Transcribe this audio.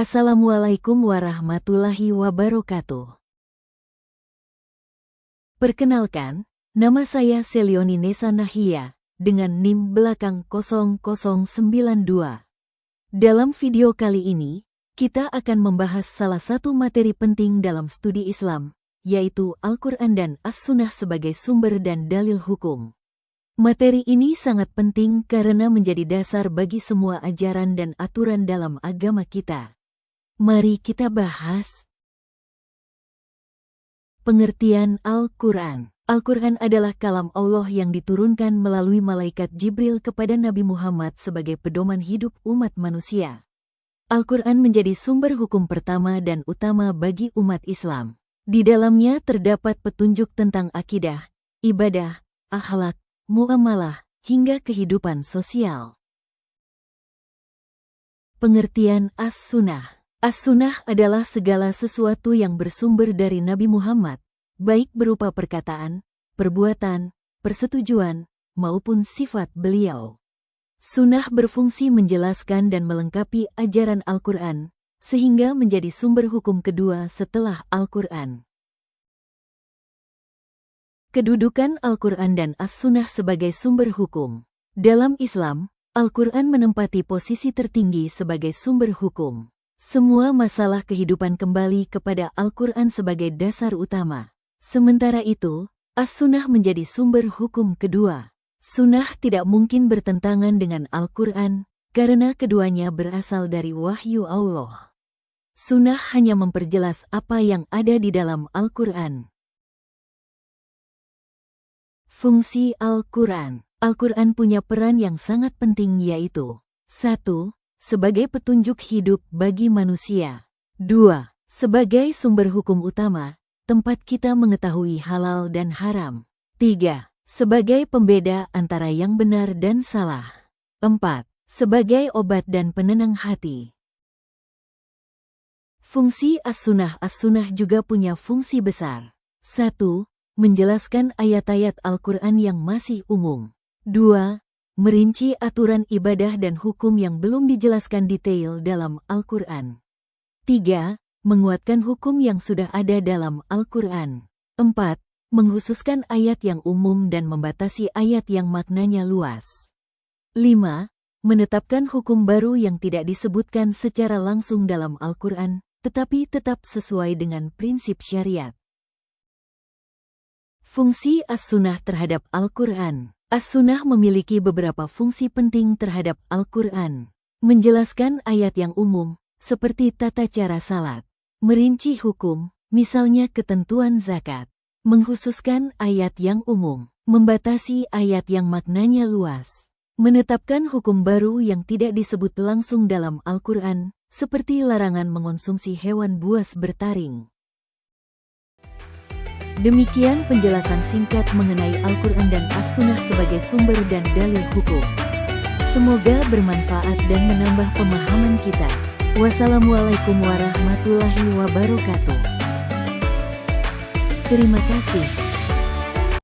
Assalamualaikum warahmatullahi wabarakatuh. Perkenalkan, nama saya Selioni Nesa Nahia, dengan NIM belakang 0092. Dalam video kali ini, kita akan membahas salah satu materi penting dalam studi Islam, yaitu Al-Quran dan As-Sunnah sebagai sumber dan dalil hukum. Materi ini sangat penting karena menjadi dasar bagi semua ajaran dan aturan dalam agama kita. Mari kita bahas. Pengertian Al-Quran. Al-Quran adalah kalam Allah yang diturunkan melalui malaikat Jibril kepada Nabi Muhammad sebagai pedoman hidup umat manusia. Al-Quran menjadi sumber hukum pertama dan utama bagi umat Islam. Di dalamnya terdapat petunjuk tentang akidah, ibadah, akhlak, muamalah, hingga kehidupan sosial. Pengertian As-Sunnah. As-Sunnah adalah segala sesuatu yang bersumber dari Nabi Muhammad, baik berupa perkataan, perbuatan, persetujuan, maupun sifat beliau. Sunnah berfungsi menjelaskan dan melengkapi ajaran Al-Quran, sehingga menjadi sumber hukum kedua setelah Al-Quran. Kedudukan Al-Quran dan As-Sunnah sebagai sumber hukum. Dalam Islam, Al-Quran menempati posisi tertinggi sebagai sumber hukum. Semua masalah kehidupan kembali kepada Al-Quran sebagai dasar utama. Sementara itu, As-Sunnah menjadi sumber hukum kedua. Sunnah tidak mungkin bertentangan dengan Al-Quran, karena keduanya berasal dari wahyu Allah. Sunnah hanya memperjelas apa yang ada di dalam Al-Quran. Fungsi Al-Quran. Al-Quran punya peran yang sangat penting yaitu 1. Sebagai petunjuk hidup bagi manusia. 2. Sebagai sumber hukum utama, tempat kita mengetahui halal dan haram. 3. Sebagai pembeda antara yang benar dan salah. 4. Sebagai obat dan penenang hati. Fungsi As-Sunnah. As-Sunnah juga punya fungsi besar. 1. Menjelaskan ayat-ayat Al-Quran yang masih umum. 2. Merinci aturan ibadah dan hukum yang belum dijelaskan detail dalam Al-Quran. 3. Menguatkan hukum yang sudah ada dalam Al-Quran. 4. Menghususkan ayat yang umum dan membatasi ayat yang maknanya luas. 5. Menetapkan hukum baru yang tidak disebutkan secara langsung dalam Al-Quran, tetapi tetap sesuai dengan prinsip syariat. Fungsi As-Sunnah terhadap Al-Quran. As-Sunnah memiliki beberapa fungsi penting terhadap Al-Quran. Menjelaskan ayat yang umum, seperti tata cara salat. Merinci hukum, misalnya ketentuan zakat. Menghususkan ayat yang umum. Membatasi ayat yang maknanya luas. Menetapkan hukum baru yang tidak disebut langsung dalam Al-Quran, seperti larangan mengonsumsi hewan buas bertaring. Demikian penjelasan singkat mengenai Al-Quran dan As-Sunnah sebagai sumber dan dalil hukum. Semoga bermanfaat dan menambah pemahaman kita. Wassalamualaikum warahmatullahi wabarakatuh. Terima kasih.